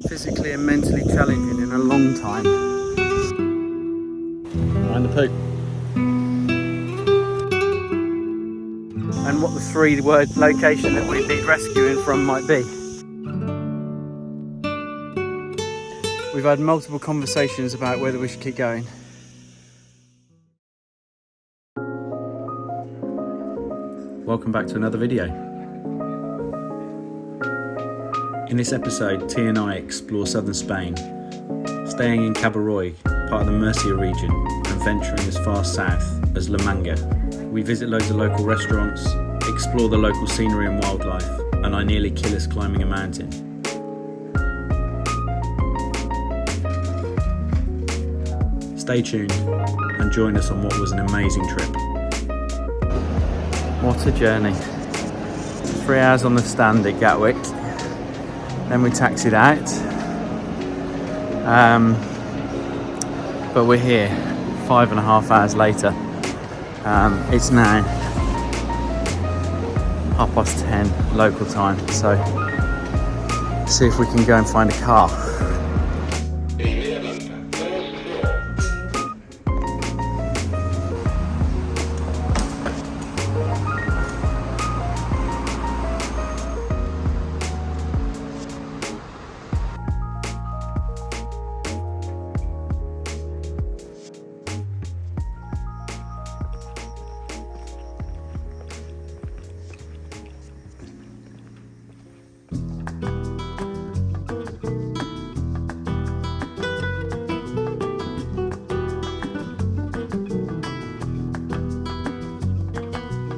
Physically and mentally challenging in a long time. Around the poo. And what the 3-word location that we need rescuing from might be. We've had multiple conversations about whether we should keep going. Welcome back to another video. In this episode, T and I explore southern Spain, staying in Cabo Roig, part of the MURCIA region, and venturing as far south as Manga. We visit loads of local restaurants, explore the local scenery and wildlife, and I nearly kill us climbing a mountain. Stay tuned and join us on what was an amazing trip. What a journey. 3 hours on the stand at Gatwick. Then we taxied out. But we're here 5.5 hours later. It's now 10:30 local time. So see if we can go and find a car.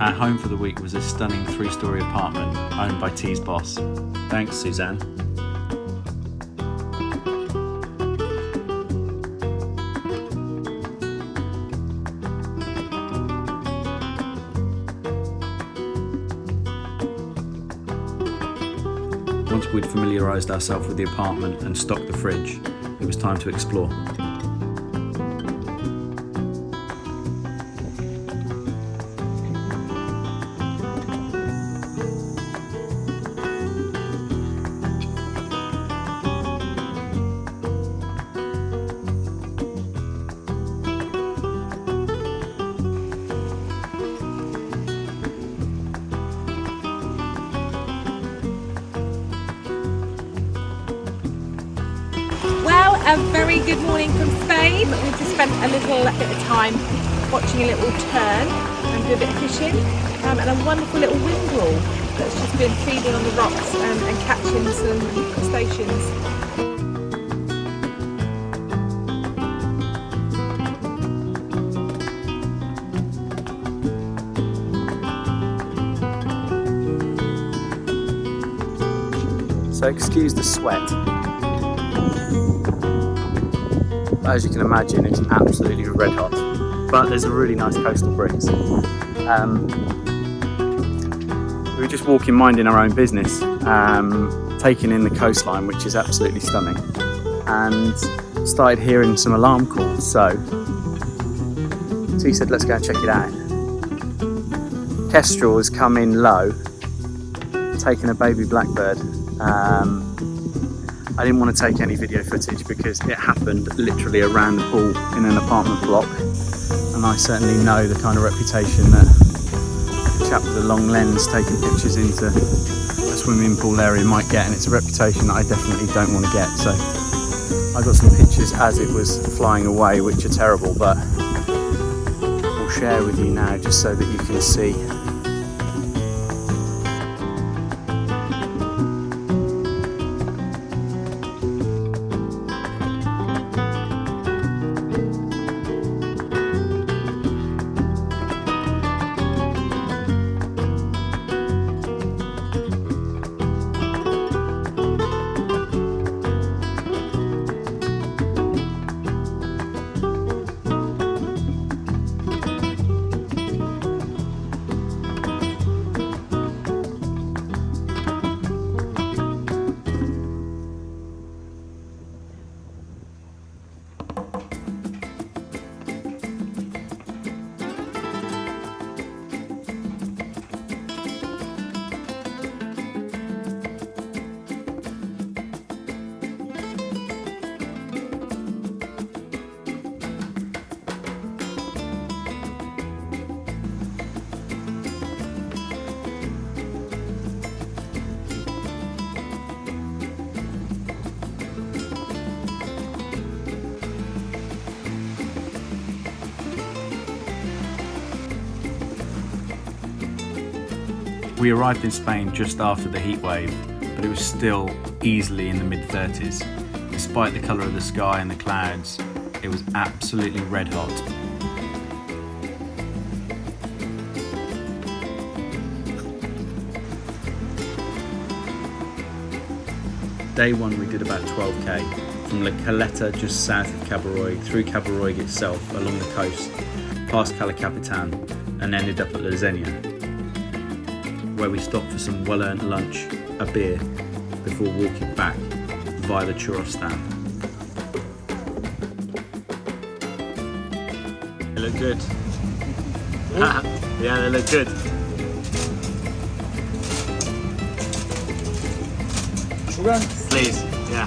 Our home for the week was a stunning 3-storey apartment owned by T's boss. Thanks, Suzanne. Once we'd familiarised ourselves with the apartment and stocked the fridge, it was time to explore. A very good morning from Spain. We've just spent a little bit of time watching a little turn and do a bit of fishing, and a wonderful little windwall that's just been feeding on the rocks and catching some crustaceans. So excuse the sweat. As you can imagine, it's absolutely red hot, but there's a really nice coastal breeze. We were just walking, minding our own business, taking in the coastline, which is absolutely stunning, and started hearing some alarm calls. So T said, let's go and check it out. Kestrel has come in low, taking a baby blackbird. I didn't want to take any video footage because it happened literally around the pool in an apartment block, and I certainly know the kind of reputation that a chap with a long lens taking pictures into a swimming pool area might get, and it's a reputation that I definitely don't want to get. So I got some pictures as it was flying away, which are terrible, but I'll share with you now just so that you can see. We arrived in Spain just after the heat wave, but it was still easily in the mid-30s. Despite the colour of the sky and the clouds, it was absolutely red hot. Day one we did about 12k, from La Caleta just south of Cabo Roig, through Cabo Roig itself, along the coast, past Cala Capitan, and ended up at La Zenia, where we stopped for some well-earned lunch, a beer, before walking back via the churros stand. They look good. Yeah, they look good. Sugar? Please, yeah.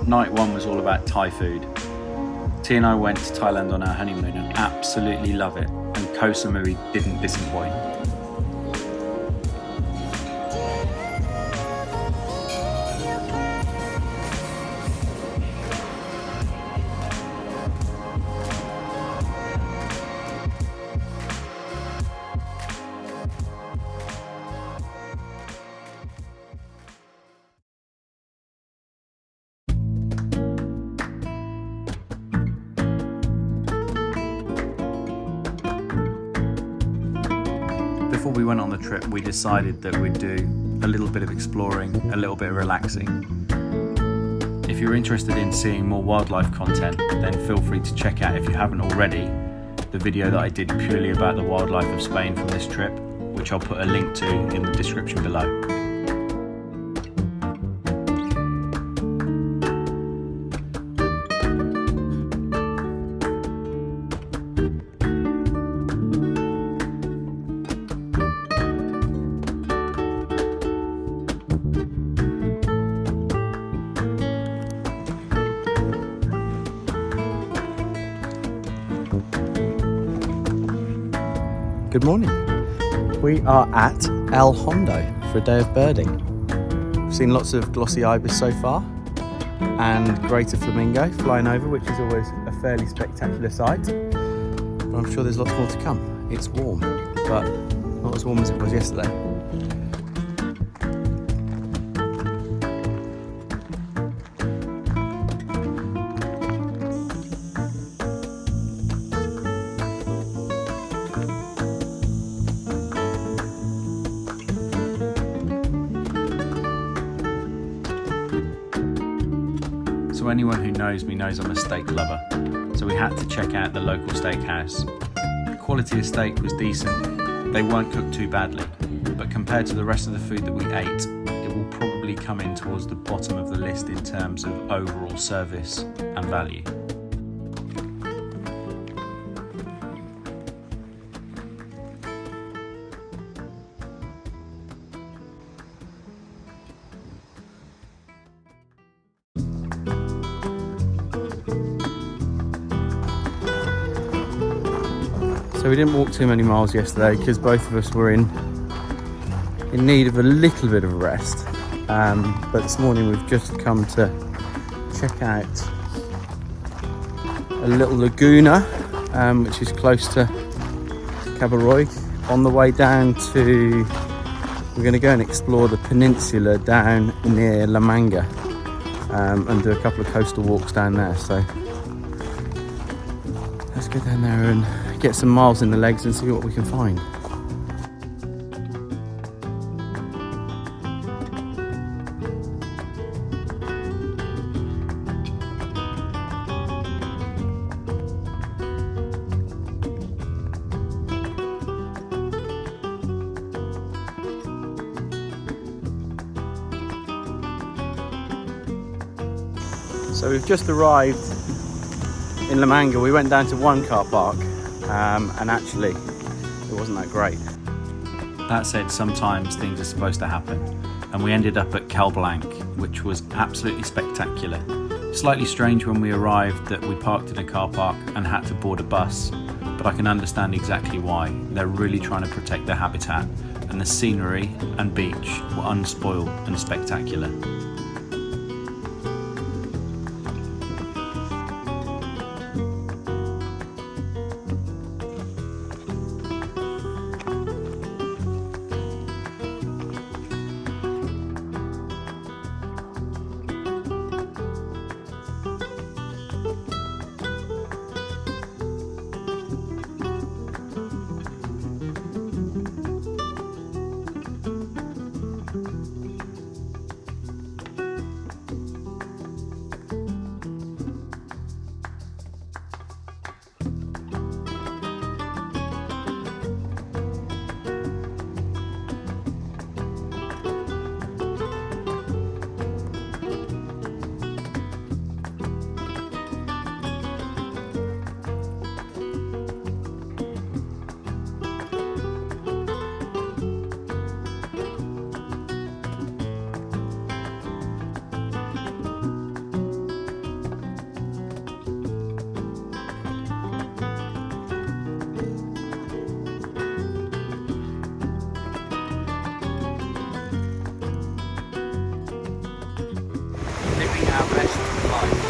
Night one was all about Thai food. T and I went to Thailand on our honeymoon and absolutely love it, and Koh Samui didn't disappoint. Before we went on the trip, we decided that we'd do a little bit of exploring, a little bit of relaxing. If you're interested in seeing more wildlife content, then feel free to check out, if you haven't already, the video that I did purely about the wildlife of Spain from this trip, which I'll put a link to in the description below. Good morning. We are at El Hondo for a day of birding. We've seen lots of glossy ibis so far and greater flamingo flying over, which is always a fairly spectacular sight. But I'm sure there's lots more to come. It's warm, but not as warm as it was yesterday. So anyone who knows me knows I'm a steak lover, so we had to check out the local steakhouse. The quality of steak was decent, they weren't cooked too badly, but compared to the rest of the food that we ate, it will probably come in towards the bottom of the list in terms of overall service and value. So we didn't walk too many miles yesterday because both of us were in need of a little bit of a rest. But this morning we've just come to check out a little laguna, which is close to Cabo Roig. On the way down to, we're going to go and explore the peninsula down near La Manga, and do a couple of coastal walks down there. So let's go down there and get some miles in the legs and see what we can find. So we've just arrived in La Manga. We went down to one car park, and actually it wasn't that great. That said, sometimes things are supposed to happen, and we ended up at Cal Blanc, which was absolutely spectacular. Slightly strange when we arrived that we parked in a car park and had to board a bus, but I can understand exactly why. They're really trying to protect their habitat and the scenery and beach were unspoiled and spectacular. Living our best life.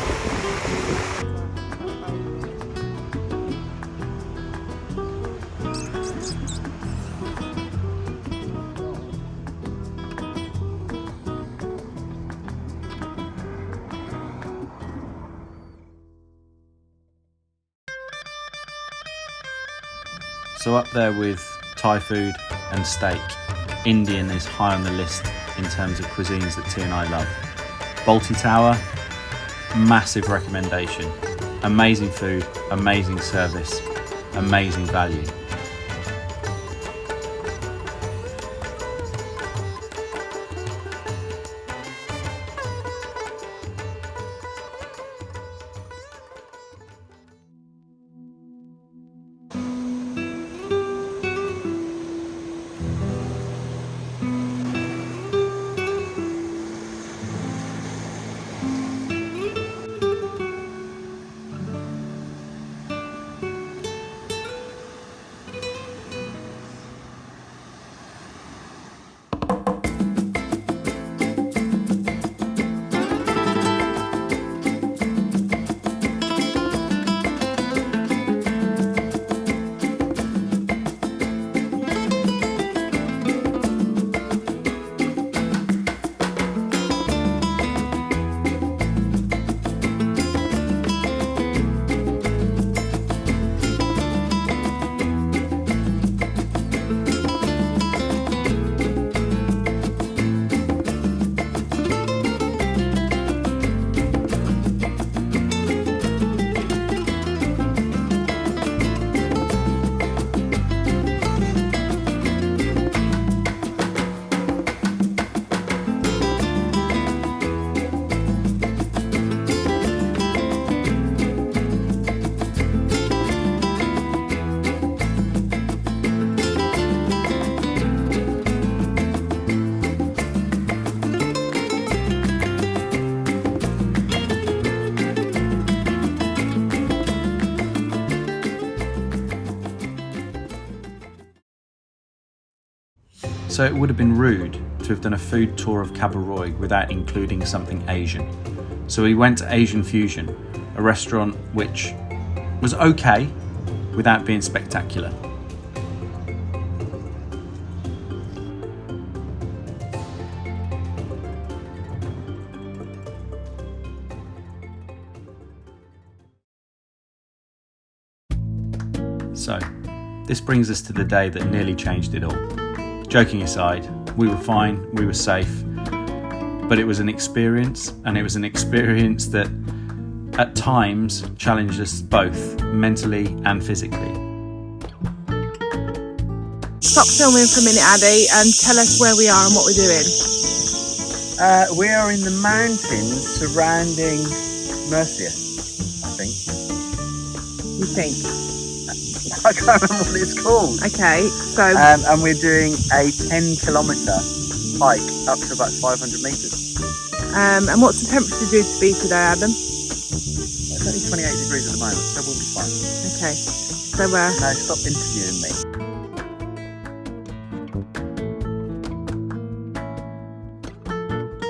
So up there with Thai food and steak, Indian is high on the list in terms of cuisines that T and I love. Balti Tower, massive recommendation. Amazing food, amazing service, amazing value. So it would have been rude to have done a food tour of Cabo Roig without including something Asian. So we went to Asian Fusion, a restaurant which was okay without being spectacular. So, this brings us to the day that nearly changed it all. Joking aside, we were fine, we were safe, but it was an experience, and it was an experience that at times challenged us both mentally and physically. Stop filming for a minute, Addy, and tell us where we are and what we're doing. We are in the mountains surrounding MURCIA, I think. You think? I can't remember what it's called. Okay, so... and we're doing a 10-kilometre hike up to about 500 metres. and what's the temperature due to be today, Adam? It's only 28 degrees at the moment, so we'll be fine. Okay, so Now stop interviewing me.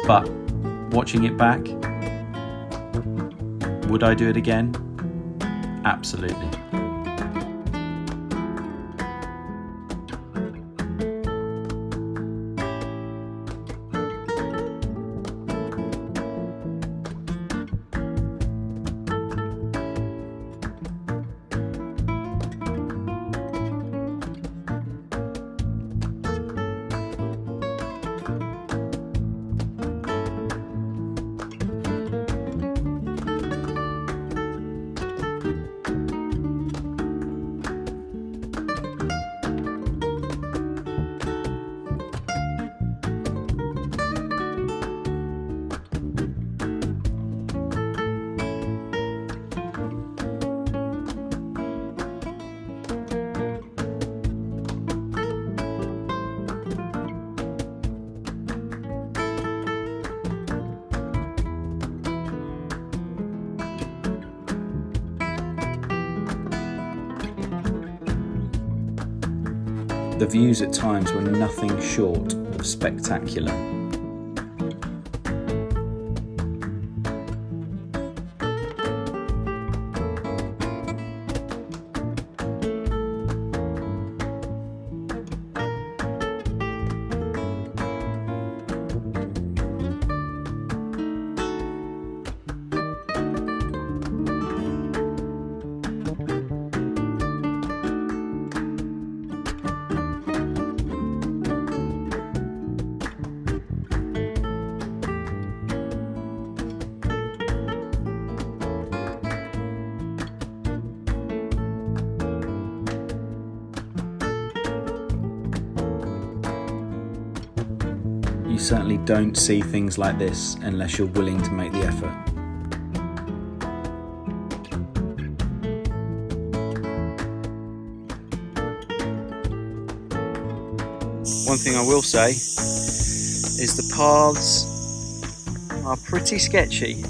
but watching it back, would I do it again? Absolutely. The views at times were nothing short of spectacular. You certainly don't see things like this unless you're willing to make the effort. One thing I will say is the paths are pretty sketchy.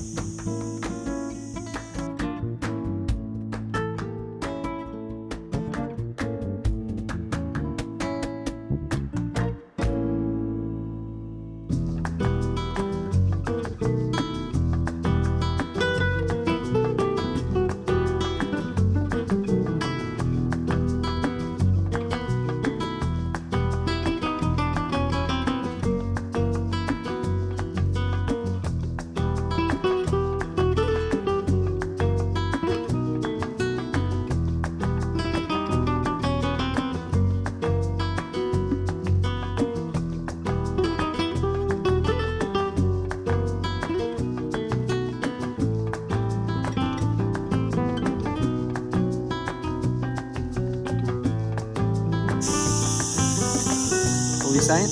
What were you saying?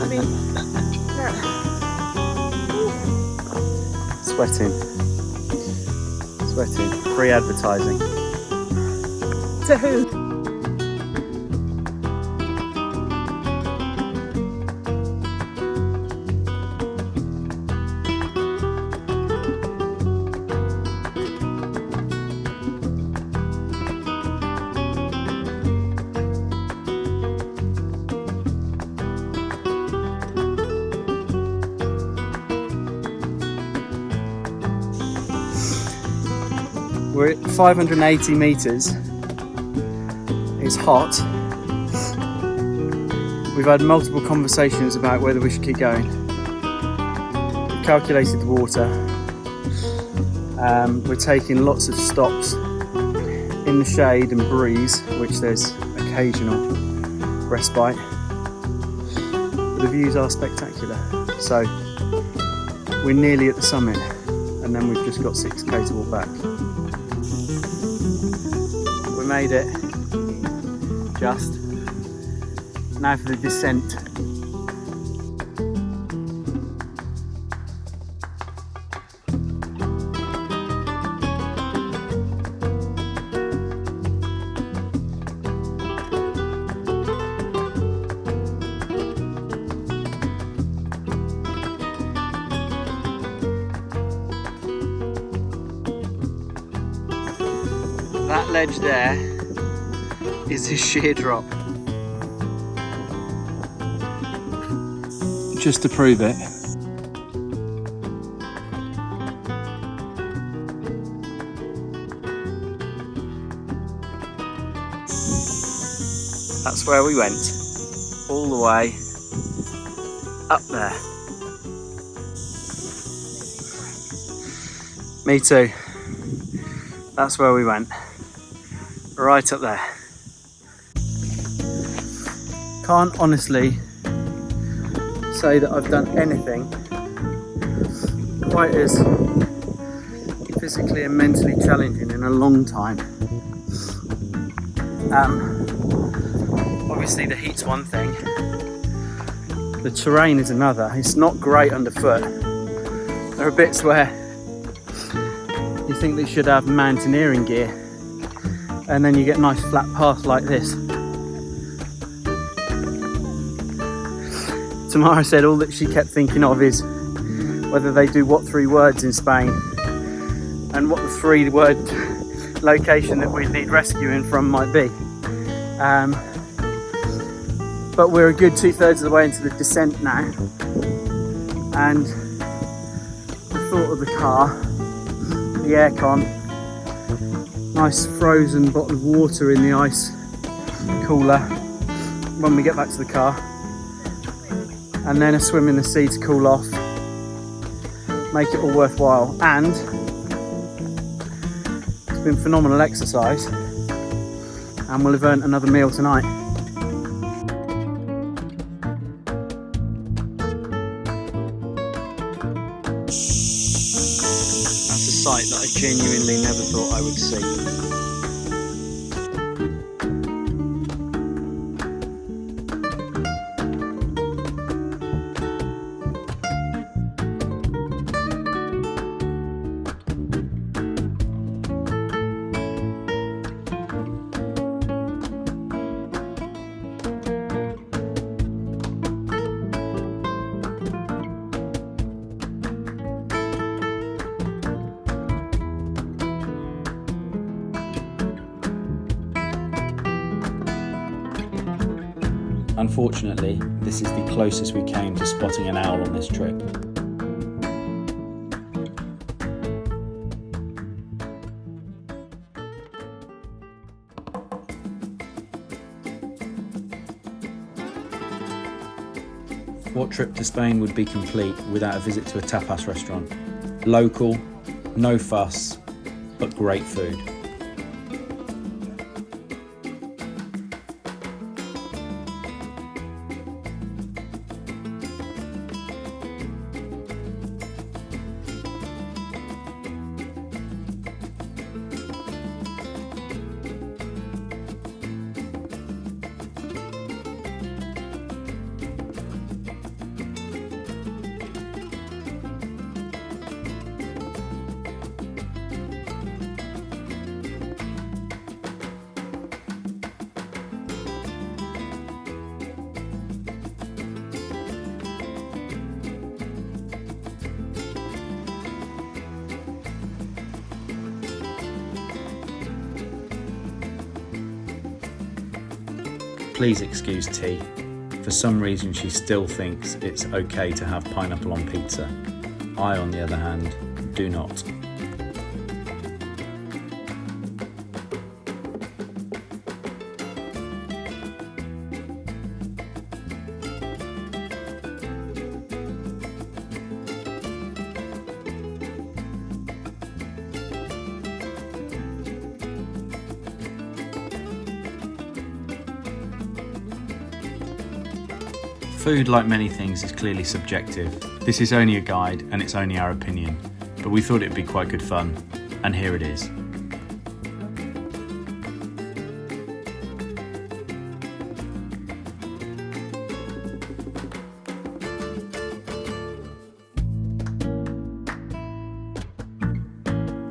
I mean, Sweating. Free advertising. to who? We're at 580 metres. It's hot. We've had multiple conversations about whether we should keep going. We've calculated the water. We're taking lots of stops in the shade and breeze, which there's occasional respite. But the views are spectacular. So we're nearly at the summit, and then we've just got 6k to walk back. We made it. Just. Now for the descent. That ledge there is a sheer drop. just to prove it. That's where we went, all the way up there. Me too. That's where we went, right up there. Can't honestly say that I've done anything quite as physically and mentally challenging in a long time. Obviously the heat's one thing, the terrain is another. It's not great underfoot. There are bits where you think they should have mountaineering gear, and then you get nice flat paths like this. Tamara said all that she kept thinking of is whether they do what 3 words in Spain and what the 3-word location that we'd need rescuing from might be. But we're a good 2/3 of the way into the descent now, and the thought of the car, the aircon, nice frozen bottle of water in the ice cooler when we get back to the car, and then a swim in the sea to cool off, make it all worthwhile. And it's been phenomenal exercise, and we'll have earned another meal tonight. That's a sight that I genuinely never thought I would see. Unfortunately, this is the closest we came to spotting an owl on this trip. What trip to Spain would be complete without a visit to a tapas restaurant? Local, no fuss, but great food. Please excuse T. For some reason she still thinks it's okay to have pineapple on pizza. I, on the other hand, do not. Food, like many things, is clearly subjective. This is only a guide and it's only our opinion, but we thought it'd be quite good fun, and here it is.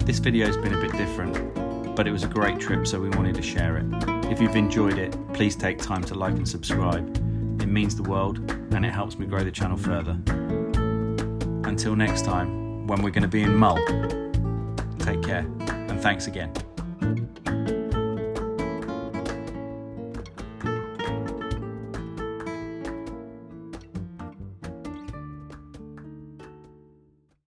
This video's been a bit different, but it was a great trip, so we wanted to share it. If you've enjoyed it, please take time to like and subscribe. It means the world, and it helps me grow the channel further. Until next time, when we're going to be in Mull, take care, and thanks again.